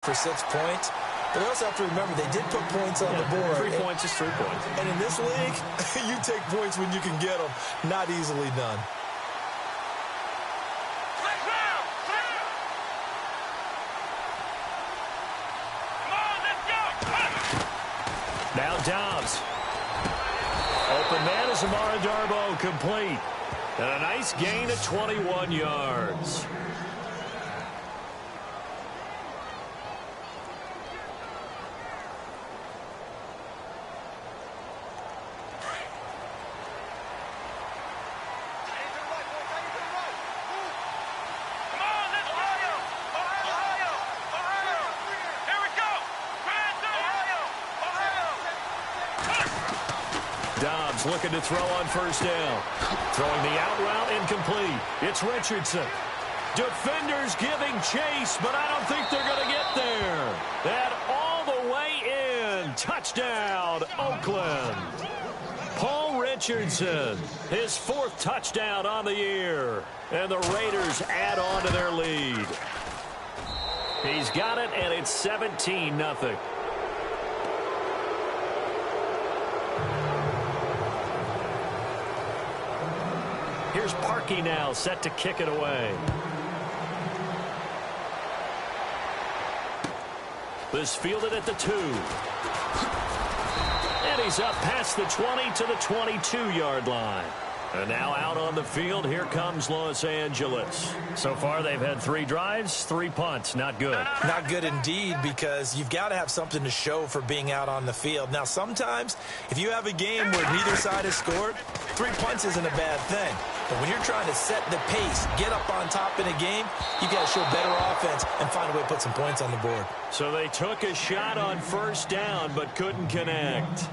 for 6 points. But they also have to remember they did put points on the board. 3 points is 3 points. And in this league, you take points when you can get them. Not easily done. Now Dobbs. Open man is Amara Darbo, complete. And a nice gain of 21 yards. Dobbs looking to throw on first down. Throwing the out route incomplete. It's Richardson. Defenders giving chase, but I don't think they're going to get there. That all the way in. Touchdown, Oakland. Paul Richardson, his 4th touchdown on the year. And the Raiders add on to their lead. He's got it, and it's 17-0. Here's Parkey now, set to kick it away. This fielded at the 2. And he's up past the 20 to the 22-yard line. And now out on the field, here comes Los Angeles. So far, they've had 3 drives, 3 punts. Not good. Not good indeed, because you've got to have something to show for being out on the field. Now, sometimes, if you have a game where neither side has scored, 3 punts isn't a bad thing. But when you're trying to set the pace, get up on top in a game, you got to show better offense and find a way to put some points on the board. So they took a shot on first down, but couldn't connect.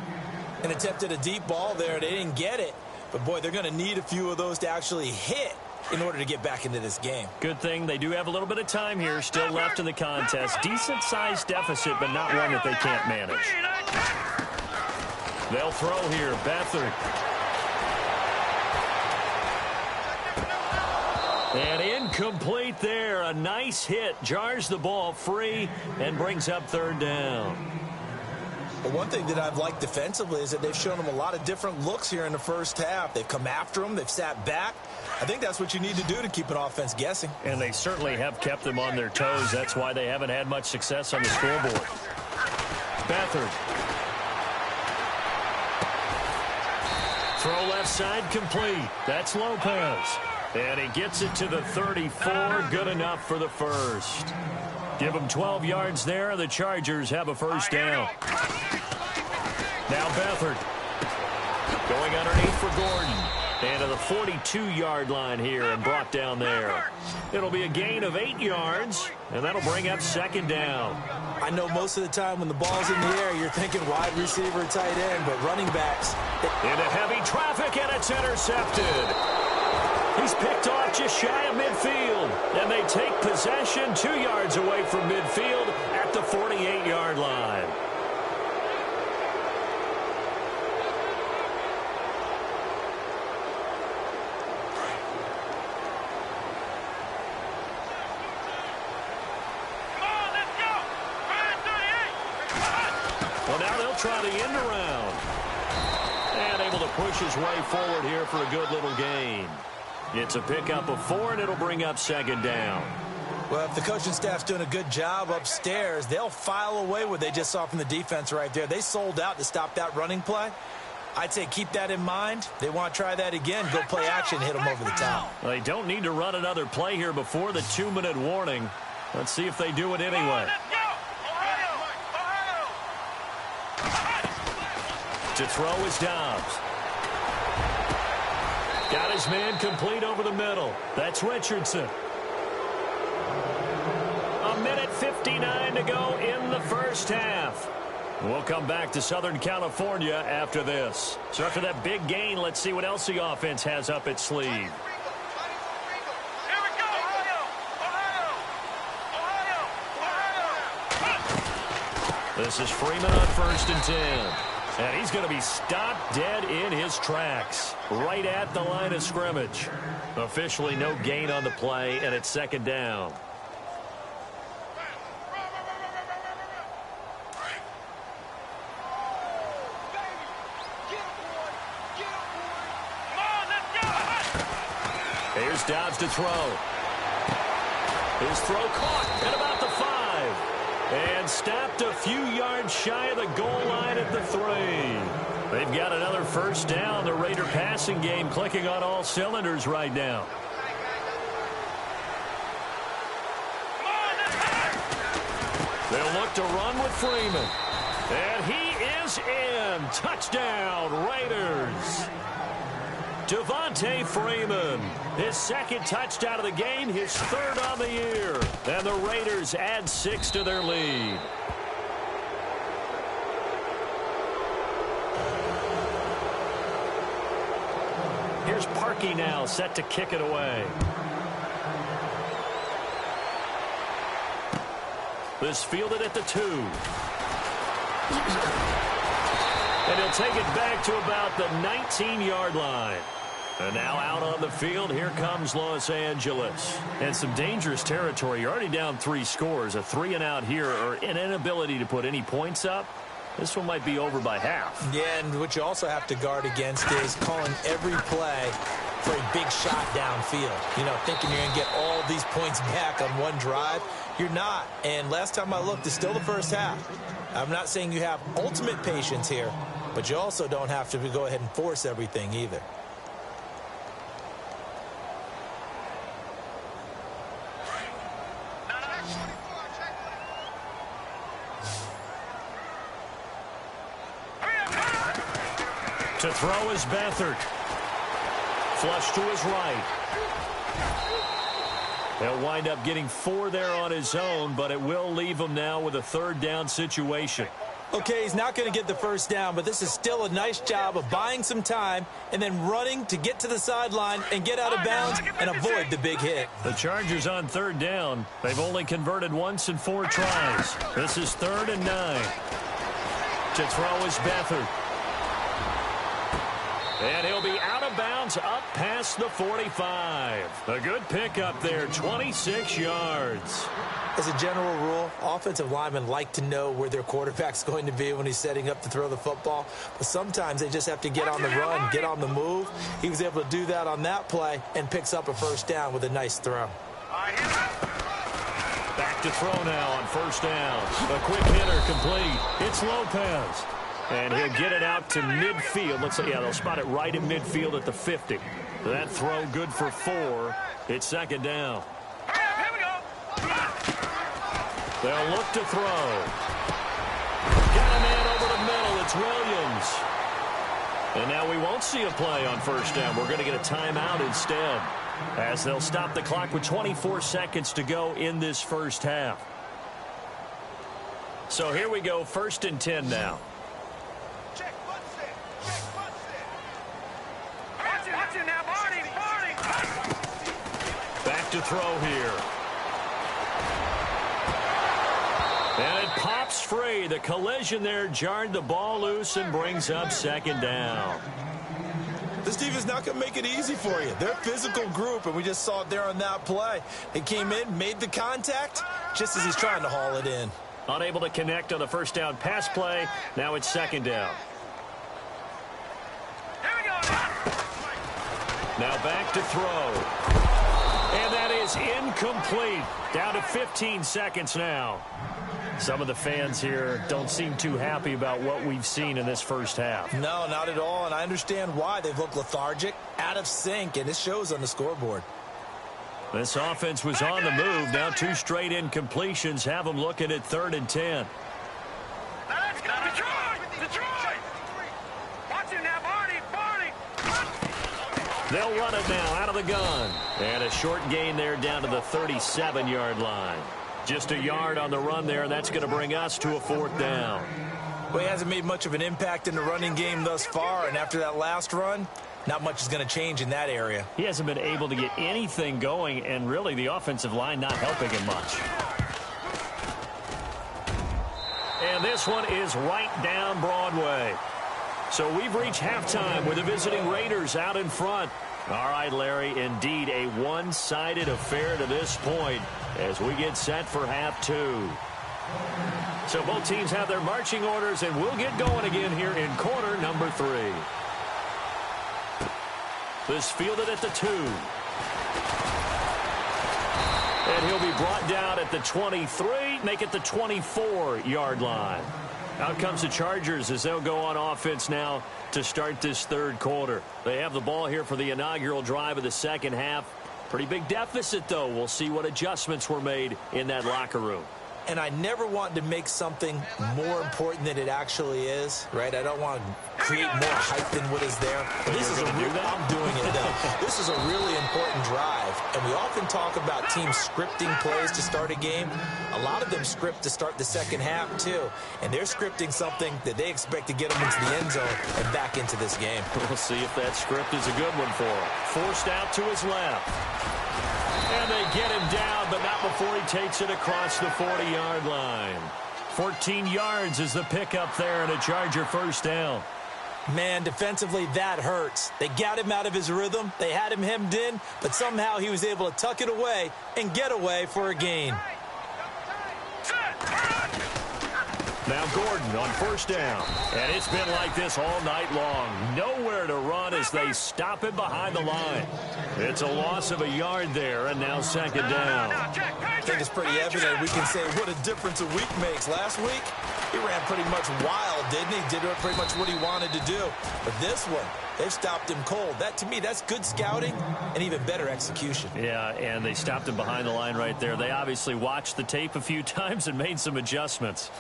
And attempted a deep ball there. They didn't get it. But, boy, they're going to need a few of those to actually hit in order to get back into this game. Good thing they do have a little bit of time here still left in the contest. Decent-sized deficit, but not one that they can't manage. They'll throw here. Beathard. And incomplete there. A nice hit. Jars the ball free and brings up 3rd down. But one thing that I've liked defensively is that they've shown them a lot of different looks here in the first half. They've come after them. They've sat back. I think that's what you need to do to keep an offense guessing. And they certainly have kept them on their toes. That's why they haven't had much success on the scoreboard. Beathard. Throw left side complete. That's Lopez. And he gets it to the 34. Good enough for the first. Give them 12 yards there. The Chargers have a first down. Now Beathard. Going underneath for Gordon. And to the 42-yard line here and brought down there. It'll be a gain of 8 yards, and that'll bring up 2nd down. I know most of the time when the ball's in the air, you're thinking wide receiver, tight end, but running backs. Into heavy traffic, and it's intercepted. He's picked off just shy of midfield, and they take possession 2 yards away from midfield at the 48-yard line. Well, now they'll try the end around. And able to push his way forward here for a good little gain. It's a pickup of 4, and it'll bring up 2nd down. Well, if the coaching staff's doing a good job upstairs, they'll file away what they just saw from the defense right there. They sold out to stop that running play. I'd say keep that in mind. They want to try that again, go play action, hit them over the top. Well, they don't need to run another play here before the 2-minute warning. Let's see if they do it anyway. To throw is Dobbs. Got his man complete over the middle. That's Richardson. A minute 59 to go in the first half. We'll come back to Southern California after this. So after that big gain, let's see what else the offense has up its sleeve. This is Freeman on 1st and 10. And he's going to be stopped dead in his tracks, right at the line of scrimmage. Officially no gain on the play, and it's 2nd down. Here's Dobbs to throw. His throw caught at about the 5. And stopped a few yards shy of the goal line at the 3. They've got another first down. The Raider passing game clicking on all cylinders right now. They'll look to run with Freeman. And he is in. Touchdown, Raiders. Devontae Freeman, his second touchdown of the game, his third on the year. And the Raiders add 6 to their lead. Here's Parkey now, set to kick it away. This fielded at the 2. And he'll take it back to about the 19-yard line. And now out on the field, here comes Los Angeles. And some dangerous territory. You're already down 3 scores. A 3-and-out here, or an inability to put any points up. This one might be over by half. Yeah, and what you also have to guard against is calling every play for a big shot downfield. You know, thinking you're going to get all these points back on one drive. You're not. And last time I looked, it's still the first half. I'm not saying you have ultimate patience here, but you also don't have to go ahead and force everything either. To throw is Beathard. Flush to his right. He'll wind up getting 4 there on his own, but it will leave him now with a 3rd down situation. Okay, he's not going to get the first down, but this is still a nice job of buying some time and then running to get to the sideline and get out of bounds and avoid the big hit. The Chargers on 3rd down. They've only converted once in 4 tries. This is 3rd and 9. To throw is Beathard. And he'll be out of bounds up past the 45. A good pickup there, 26 yards. As a general rule, offensive linemen like to know where their quarterback's going to be when he's setting up to throw the football. But sometimes they just have to get on the run, get on the move. He was able to do that on that play and picks up a first down with a nice throw. Back to throw now on first down. A quick hitter complete. It's Lopez. And he'll get it out to midfield. Let's see, yeah, they'll spot it right in midfield at the 50. That throw good for 4. It's 2nd down. Here we go. They'll look to throw. Got a man over the middle. It's Williams. And now we won't see a play on first down. We're going to get a timeout instead, as they'll stop the clock with 24 seconds to go in this first half. So here we go, 1st and 10 now. Back to throw here. And it pops free. The collision there jarred the ball loose and brings up 2nd down. This defense is not going to make it easy for you. They're a physical group, and we just saw it there on that play. They came in, made the contact, just as he's trying to haul it in. Unable to connect on the first down pass play. Now it's 2nd down. Now back to throw. And that is incomplete. Down to 15 seconds now. Some of the fans here don't seem too happy about what we've seen in this first half. No, not at all, and I understand why. They've looked lethargic, out of sync, and it shows on the scoreboard. This offense was on the move. Now 2 straight incompletions have them looking at 3rd and 10. Let's go, Detroit! Watch it now, Barney! They'll run it now out of the gun. And a short gain there down to the 37-yard line. Just a yard on the run there, and that's going to bring us to a 4th down. Well, he hasn't made much of an impact in the running game thus far, and after that last run, not much is going to change in that area. He hasn't been able to get anything going, and really the offensive line not helping him much. And this one is right down Broadway. So we've reached halftime with the visiting Raiders out in front. All right, Larry, indeed a one-sided affair to this point as we get set for half 2. So both teams have their marching orders, and we'll get going again here in quarter number 3. This fielded at the 2. He'll be brought down at the 23, make it the 24-yard line. Out comes the Chargers as they'll go on offense now to start this third quarter. They have the ball here for the inaugural drive of the second half. Pretty big deficit, though. We'll see what adjustments were made in that locker room. And I never want to make something more important than it actually is, right? I don't want to create more hype than what is there. This is I'm doing it, though. This is a really important drive. And we often talk about teams scripting plays to start a game. A lot of them script to start the second half, too. And they're scripting something that they expect to get them into the end zone and back into this game. We'll see if that script is a good one for him. Forced out to his left. And they get him down, but not before he takes it across the 40-yard line. 14 yards is the pickup there and a Charger first down. Man, defensively, that hurts. They got him out of his rhythm. They had him hemmed in, but somehow he was able to tuck it away and get away for a gain. Now Gordon on first down. And it's been like this all night long. Nowhere to run as they stop him behind the line. It's a loss of a yard there, and now second down. I think it's pretty evident we can say what a difference a week makes. Last week, he ran pretty much wild, didn't he? Did pretty much what he wanted to do. But this one, they've stopped him cold. That, to me, that's good scouting and even better execution. Yeah, and they stopped him behind the line right there. They obviously watched the tape a few times and made some adjustments.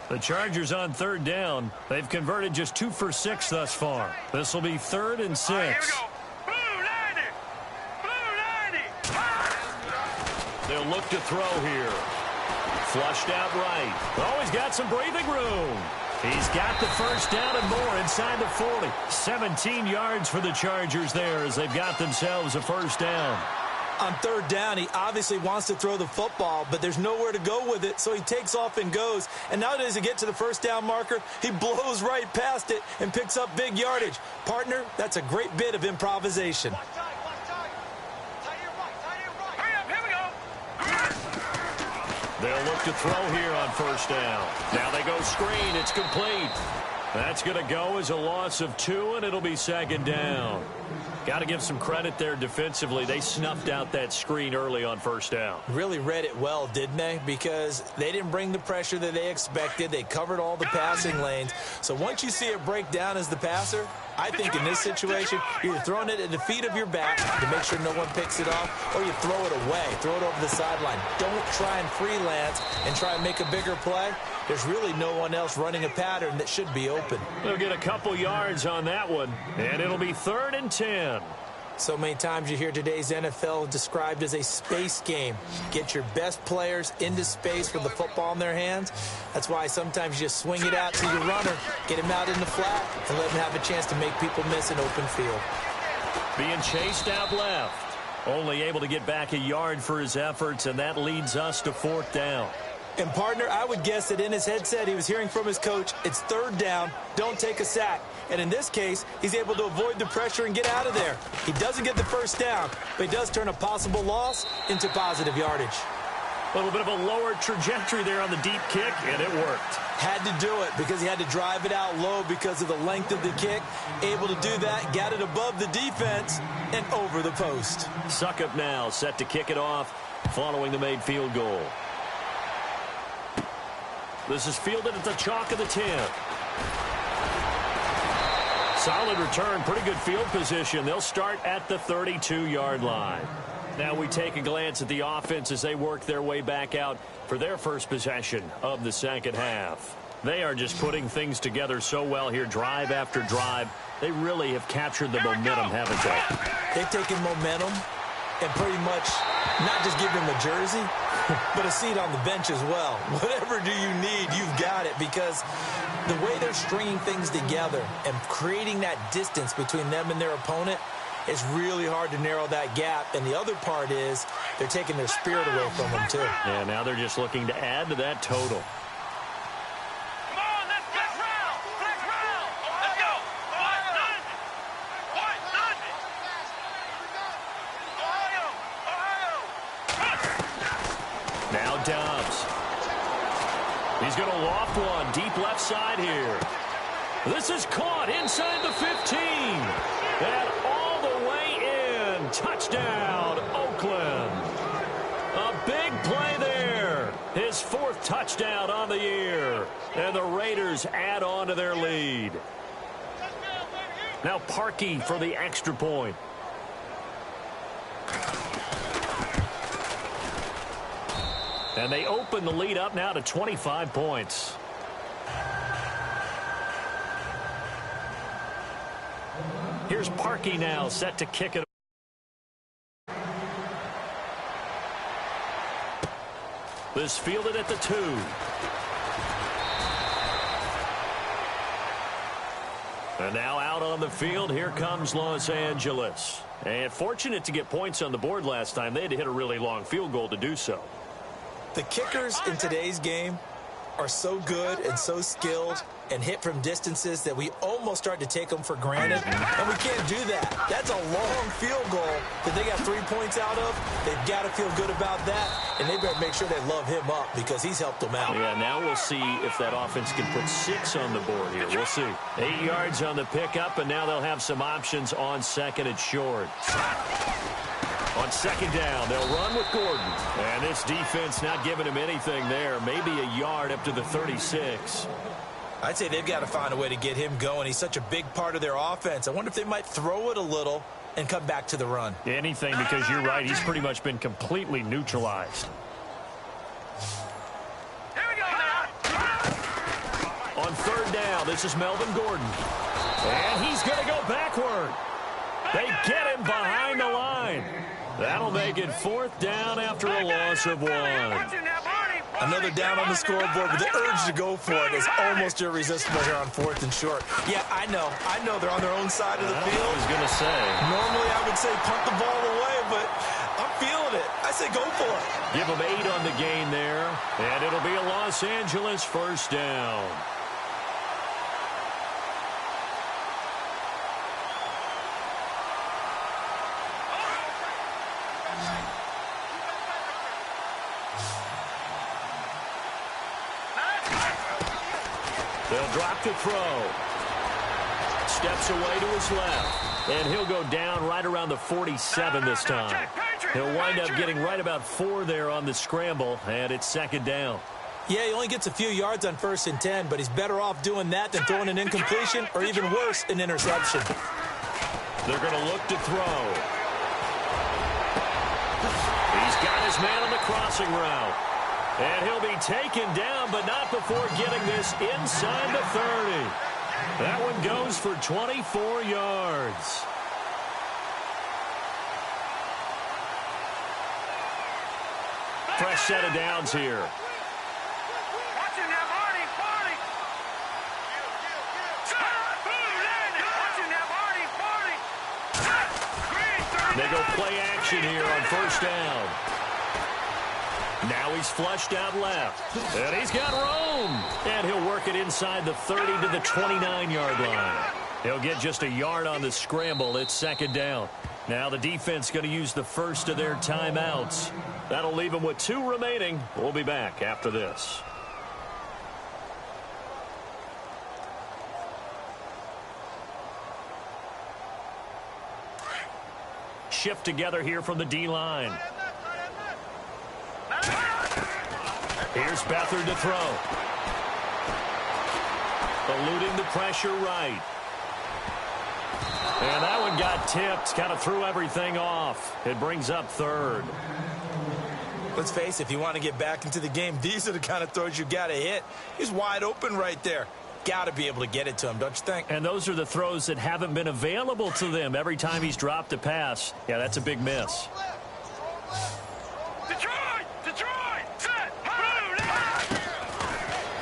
The Chargers on third down. They've converted just 2 for 6 thus far. This will be 3rd and 6. Here we go. Blue 90. Blue 90. They'll look to throw here. Flushed out right. Oh, he's got some breathing room. He's got the first down and more inside the 40. 17 yards for the Chargers there as they've got themselves a first down. On third down, he obviously wants to throw the football, but there's nowhere to go with it, so he takes off and goes. And now as he gets to the first down marker, he blows right past it and picks up big yardage. Partner, that's a great bit of improvisation. They'll look to throw here on first down. Now they go screen. It's complete. That's going to go as a loss of 2, and it'll be second down. Got to give some credit there defensively. They snuffed out that screen early on first down. Really read it well, didn't they? Because they didn't bring the pressure that they expected. They covered all the passing lanes. So once you see it break down as the passer, I think in this situation, you're either throwing it at the feet of your back to make sure no one picks it off, or you throw it away, throw it over the sideline. Don't try and freelance and try and make a bigger play. There's really no one else running a pattern that should be open. They'll get a couple yards on that one, and it'll be 3rd and 10. So many times you hear today's NFL described as a space game. Get your best players into space with the football in their hands. That's why sometimes you just swing it out to your runner, get him out in the flat, and let him have a chance to make people miss an open field. Being chased out left. Only able to get back a yard for his efforts, and that leads us to 4th down. And, partner, I would guess that in his headset he was hearing from his coach, it's 3rd down, don't take a sack. And in this case, he's able to avoid the pressure and get out of there. He doesn't get the first down, but he does turn a possible loss into positive yardage. A little bit of a lower trajectory there on the deep kick, and it worked. Had to do it because he had to drive it out low because of the length of the kick. Able to do that, got it above the defense and over the post. Suckup now, set to kick it off following the made field goal. This is fielded at the chalk of the 10. Solid return, pretty good field position. They'll start at the 32-yard line. Now we take a glance at the offense as they work their way back out for their first possession of the second half. They are just putting things together so well here, drive after drive. They really have captured the momentum, haven't they? They've taken momentum and pretty much not just give him a jersey, but a seat on the bench as well. Whatever do you need, you've got it, because the way they're stringing things together and creating that distance between them and their opponent, it's really hard to narrow that gap. And the other part is they're taking their spirit away from them, too. Yeah, now they're just looking to add to that total. Come on, let's round. Let's round. Let's go. What? Ohio. Now Dobbs. He's going to loft one deep left side here. This is caught inside the 15. And all the way Touchdown, Oakland. A big play there. His 4th touchdown on the year. And the Raiders add on to their lead. Now Parkey for the extra point. And they open the lead up now to 25 points. Here's Parkey now set to kick it. This fielded at the 2. And now out on the field, here comes Los Angeles. And fortunate to get points on the board last time. They had to hit a really long field goal to do so. The kickers in today's game are so good and so skilled and hit from distances that we almost start to take them for granted, and we can't do that. That's a long field goal that they got 3 points out of. They've got to feel good about that, and they better make sure they love him up because he's helped them out. Yeah, now we'll see if that offense can put 6 on the board here. We'll see. 8 yards on the pickup, and now they'll have some options on second and short. On second down, they'll run with Gordon. And this defense not giving him anything there. Maybe a yard up to the 36. I'd say they've got to find a way to get him going. He's such a big part of their offense. I wonder if they might throw it a little and come back to the run. Anything, because you're right. He's pretty much been completely neutralized. Here we go now. On third down, this is Melvin Gordon. And he's going to go backward. They get him behind the line. That'll make it 4th down after a loss of 1. Another down on the scoreboard, but the urge to go for it is almost irresistible here on 4th and short. Yeah, I know they're on their own side of the field. I was going to say. Normally I would say punt the ball away, but I'm feeling it. I say go for it. Give them 8 on the gain there, and it'll be a Los Angeles 1st down. They'll drop to throw. Steps away to his left. And he'll go down right around the 47 this time. He'll wind up getting right about 4 there on the scramble, and it's second down. Yeah, he only gets a few yards on 1st and 10, but he's better off doing that than throwing an incompletion or even worse, an interception. They're going to look to throw. He's got his man on the crossing route. And he'll be taken down, but not before getting this inside the 30. That one goes for 24 yards. Fresh set of downs here. Watch him now, Marty. Watch him now, Marty. They go play action here on 1st down. Now he's flushed out left. And he's got room. And he'll work it inside the 30 to the 29-yard line. He'll get just a yard on the scramble. It's second down. Now the defense going to use the first of their timeouts. That'll leave them with 2 remaining. We'll be back after this. Shift together here from the D-line. Here's Beathard to throw. Eluding the pressure right. And that one got tipped. Kind of threw everything off. It brings up 3rd. Let's face it, if you want to get back into the game, these are the kind of throws you got to hit. He's wide open right there. Got to be able to get it to him, don't you think? And those are the throws that haven't been available to them every time he's dropped a pass. Yeah, that's a big miss.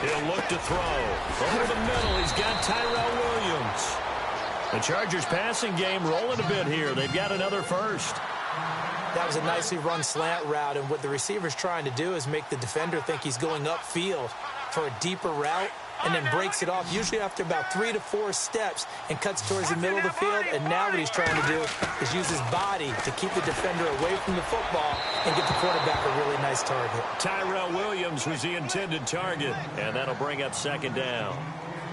He'll look to throw. Over the middle, he's got Tyrell Williams. The Chargers passing game rolling a bit here. They've got another first. That was a nicely run slant route, and what the receiver's trying to do is make the defender think he's going upfield for a deeper route, and then breaks it off, usually after about 3 to 4 steps, and cuts towards the middle of the field. And now what he's trying to do is use his body to keep the defender away from the football and get the quarterback a really nice target. Tyrell Williams was the intended target, and that'll bring up second down.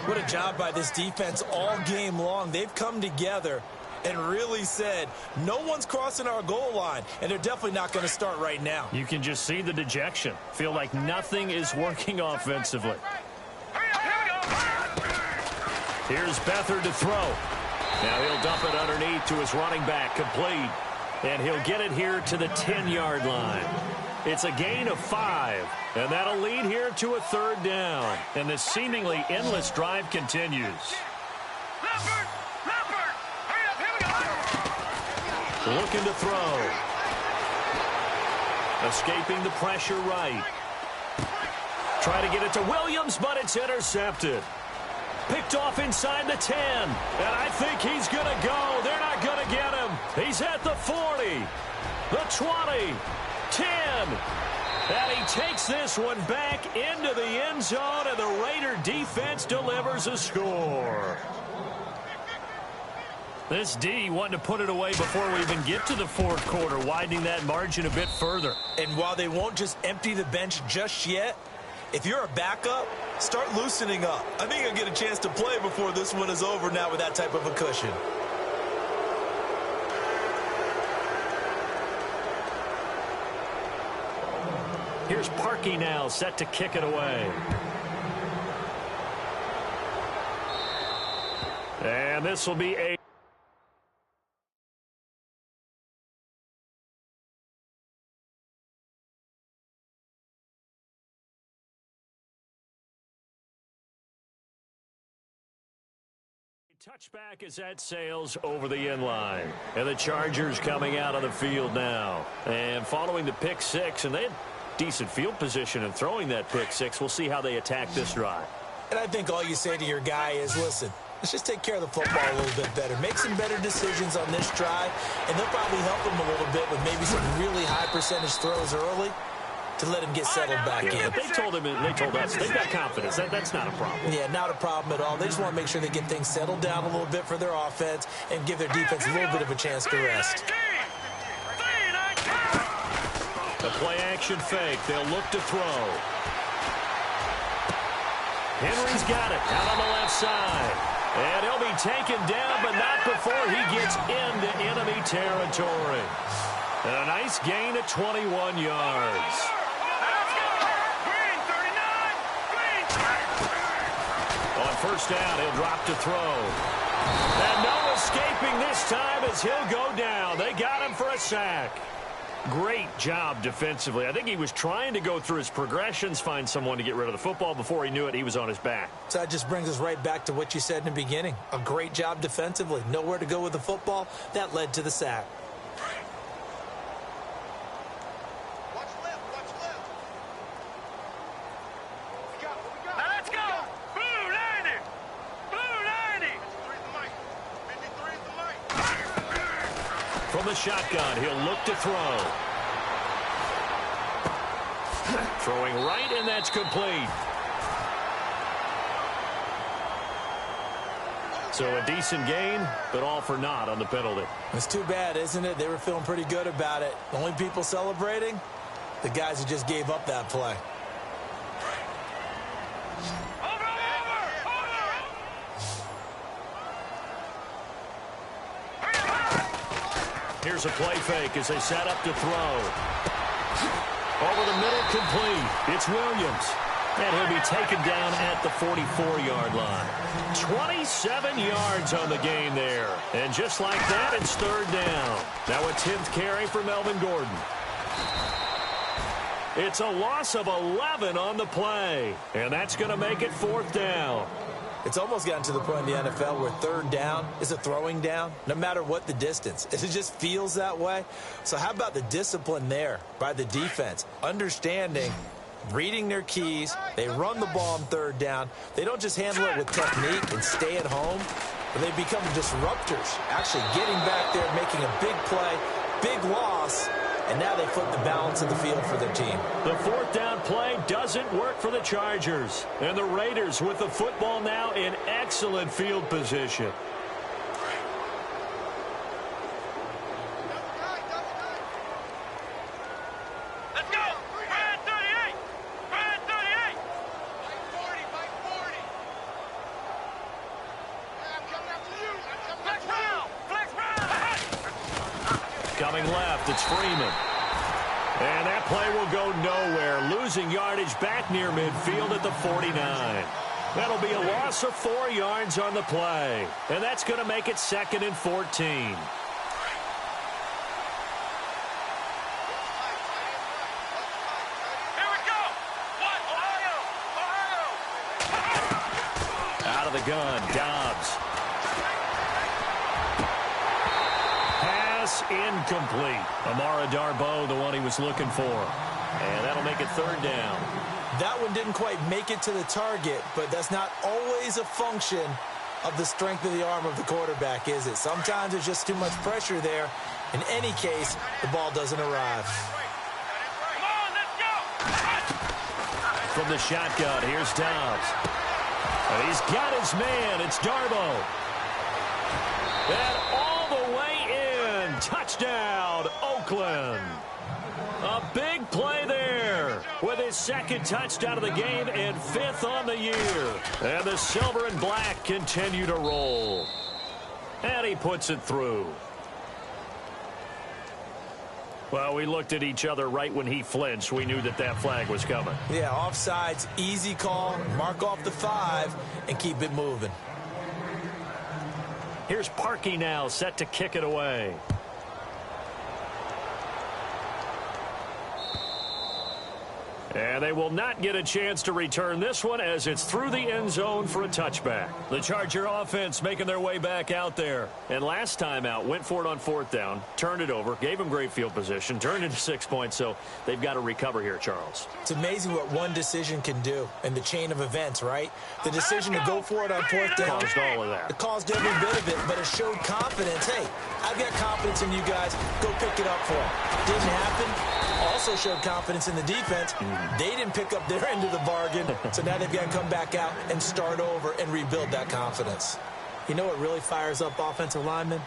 What a job by this defense all game long. They've come together and really said, no one's crossing our goal line, and they're definitely not going to start right now. You can just see the dejection. Feel like nothing is working offensively. Here's Beathard to throw. Now he'll dump it underneath to his running back, complete. And he'll get it here to the 10-yard line. It's a gain of 5, and that'll lead here to a 3rd down. And the seemingly endless drive continues. Looking to throw. Escaping the pressure right. Try to get it to Williams, but it's intercepted. Picked off inside the 10. And I think he's going to go. They're not going to get him. He's at the 40, the 20, 10. And he takes this one back into the end zone, and the Raider defense delivers a score. This D wanting to put it away before we even get to the 4th quarter, widening that margin a bit further. And while they won't just empty the bench just yet, if you're a backup, start loosening up. I think you'll get a chance to play before this one is over now with that type of a cushion. Here's Parkey now, set to kick it away. And this will be a... touchback as that sails over the end line. And the Chargers coming out on the field now. And following the pick 6, and they had decent field position in throwing that pick 6. We'll see how they attack this drive. And I think all you say to your guy is, listen, let's just take care of the football a little bit better. Make some better decisions on this drive, and they'll probably help him a little bit with maybe some really high percentage throws early to let him get settled back in. But they told us they've got confidence. That's not a problem. Yeah, not a problem at all. They just want to make sure they get things settled down a little bit for their offense and give their defense a little bit of a chance to rest. The play-action fake. They'll look to throw. Henry's got it out on the left side. And he'll be taken down, but not before he gets into enemy territory. And a nice gain of 21 yards. On first down, he'll drop to throw. And no escaping this time as he'll go down. They got him for a sack. Great job defensively. I think he was trying to go through his progressions, find someone to get rid of the football. Before he knew it, he was on his back. So that just brings us right back to what you said in the beginning. A great job defensively. Nowhere to go with the football. That led to the sack. From the shotgun, he'll look to throw. Throwing right, and that's complete. So a decent gain, but all for naught on the penalty. It's too bad, isn't it? They were feeling pretty good about it. The only people celebrating, the guys who just gave up that play. Here's a play fake as they set up to throw. Over the middle, complete. It's Williams. And he'll be taken down at the 44-yard line. 27 yards on the gain there. And just like that, it's third down. Now a 10th carry for Melvin Gordon. It's a loss of 11 on the play. And that's going to make it fourth down. It's almost gotten to the point in the NFL where third down is a throwing down, no matter what the distance. It just feels that way. So how about the discipline there by the defense? Understanding, reading their keys. They run the ball on third down. They don't just handle it with technique and stay at home, but they become disruptors, actually getting back there, making a big play, big loss, and now they flip the balance of the field for their team. The fourth down play doesn't work for the Chargers. And the Raiders with the football now in excellent field position. Let's go! Red 38! Red 38! I'm coming after you! Flex round! Flex round! left. It's Freeman. And that play will go nowhere. Losing yardage back near midfield at the 49. That'll be a loss of 4 yards on the play. And that's going to make it 2nd and 14. Here we go. What? Ohio. Out of the gun, Dobbs. Pass incomplete. Amara Darboh, the one he was looking for. And that'll make it 3rd down. That one didn't quite make it to the target, but that's not always a function of the strength of the arm of the quarterback, is it? Sometimes there's just too much pressure there. In any case, the ball doesn't arrive. Come on, let's go. From the shotgun, here's Dobbs. And he's got his man. It's Darboh. And all the way in. Touchdown, Oakland. A big play there with his 2nd touchdown of the game and 5th on the year. And the silver and black continue to roll. And he puts it through. Well, we looked at each other right when he flinched. We knew that that flag was coming. Yeah, offsides, easy call. Mark off the 5 and keep it moving. Here's Parkey now, set to kick it away. And they will not get a chance to return this one as it's through the end zone for a touchback. The Charger offense making their way back out there. And last time out, went for it on 4th down, turned it over, gave them great field position, turned into 6 points, so they've got to recover here, Charles. It's amazing what one decision can do in the chain of events, right? The decision to go for it on 4th down. Caused all of that. It caused every bit of it, but it showed confidence. Hey, I've got confidence in you guys. Go pick it up for them. Didn't happen. Also showed confidence in the defense. They didn't pick up their end of the bargain, so now they've got to come back out and start over and rebuild that confidence. You know what really fires up offensive linemen?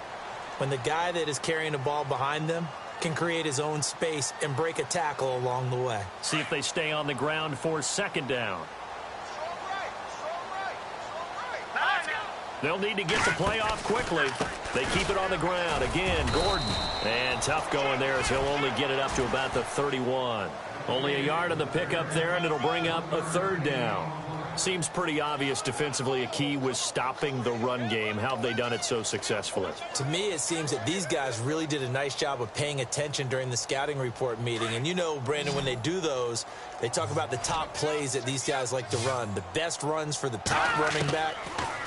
When the guy that is carrying the ball behind them can create his own space and break a tackle along the way. See if they stay on the ground for 2nd down. They'll need to get the play off quickly. They keep it on the ground. Again, Gordon. And tough going there as he'll only get it up to about the 31. Only a yard on the pickup there, and it'll bring up a 3rd down. Seems pretty obvious defensively a key was stopping the run game. How have they done it so successfully? To me, it seems that these guys really did a nice job of paying attention during the scouting report meeting. And you know, Brandon, when they do those, they talk about the top plays that these guys like to run. The best runs for the top running back,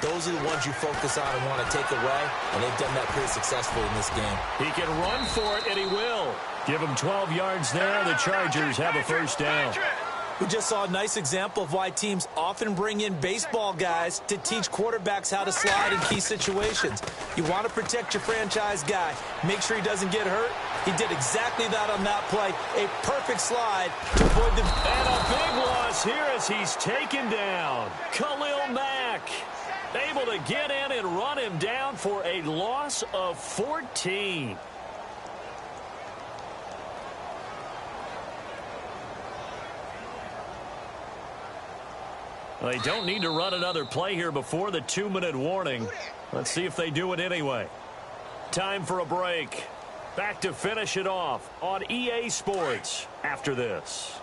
those are the ones you focus on and want to take away. And they've done that pretty successfully in this game. He can run for it, and he will. Give him 12 yards there. The Chargers have a 1st down. We just saw a nice example of why teams often bring in baseball guys to teach quarterbacks how to slide in key situations. You want to protect your franchise guy. Make sure he doesn't get hurt. He did exactly that on that play. A perfect slide to avoid the... And a big loss here as he's taken down. Khalil Mack able to get in and run him down for a loss of 14. They don't need to run another play here before the 2-minute warning. Let's see if they do it anyway. Time for a break. Back to finish it off on EA Sports after this.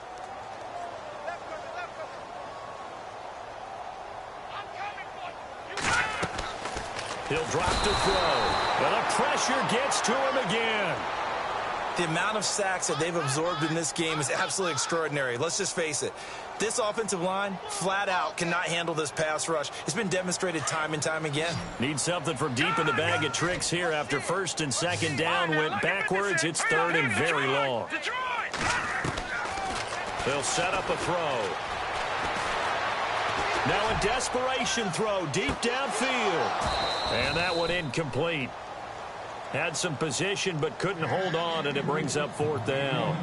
He'll drop to throw. And the pressure gets to him again. The amount of sacks that they've absorbed in this game is absolutely extraordinary. Let's just face it. This offensive line, flat out, cannot handle this pass rush. It's been demonstrated time and time again. Need something from deep in the bag of tricks here after 1st and 2nd down. Went backwards. It's 3rd and very long. They'll set up a throw. Now a desperation throw deep downfield. And that one incomplete. Had some position but couldn't hold on, and it brings up 4th down.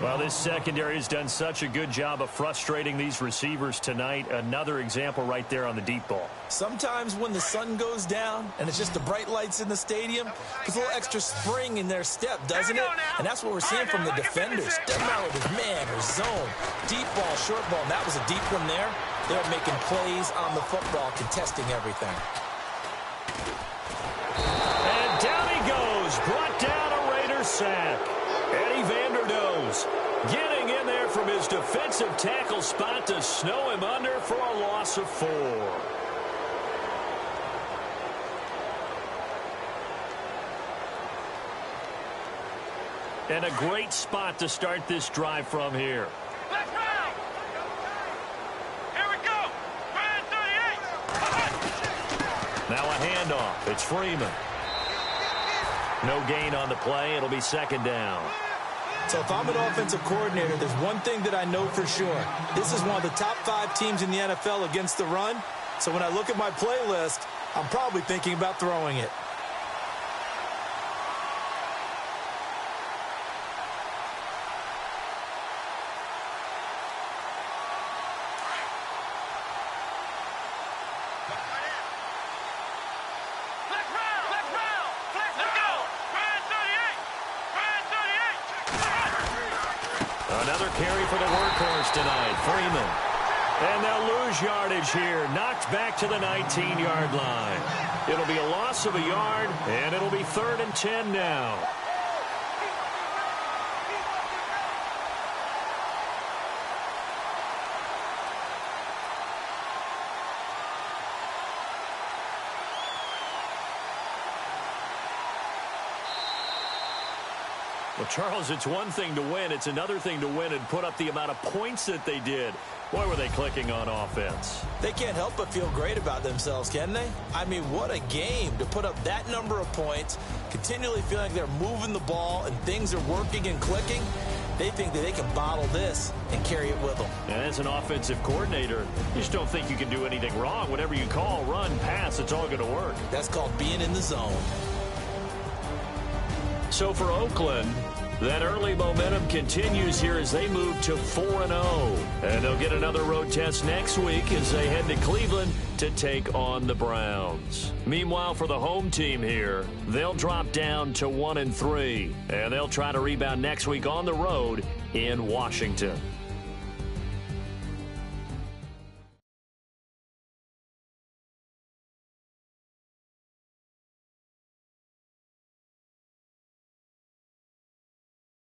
Well, this secondary has done such a good job of frustrating these receivers tonight. Another example right there on the deep ball. Sometimes when the sun goes down and it's just the bright lights in the stadium, there's a little extra spring in their step, doesn't it? And that's what we're seeing from the defenders. Doesn't matter if it's man or zone, deep ball, short ball, and that was a deep one there. They're making plays on the football, contesting everything. And down he goes, brought down a Raider sack. Eddie Vanderdoes getting in there from his defensive tackle spot to snow him under for a loss of 4. And a great spot to start this drive from here. Let's round. Here we go. Grand 38. Now a handoff. It's Freeman. No gain on the play. It'll be second down. So if I'm an offensive coordinator, there's one thing that I know for sure. This is one of the top 5 teams in the NFL against the run. So when I look at my playlist, I'm probably thinking about throwing it. Another carry for the workhorse tonight, Freeman. And they'll lose yardage here, knocked back to the 19-yard line. It'll be a loss of a yard, and it'll be 3rd and 10 now. Well, Charles, it's one thing to win. It's another thing to win and put up the amount of points that they did. Boy, were they clicking on offense. They can't help but feel great about themselves, can they? I mean, what a game to put up that number of points, continually feeling like they're moving the ball and things are working and clicking. They think that they can bottle this and carry it with them. And as an offensive coordinator, you just don't think you can do anything wrong. Whatever you call, run, pass, it's all going to work. That's called being in the zone. So for Oakland, that early momentum continues here as they move to 4-0. And they'll get another road test next week as they head to Cleveland to take on the Browns. Meanwhile, for the home team here, they'll drop down to 1-3. And they'll try to rebound next week on the road in Washington.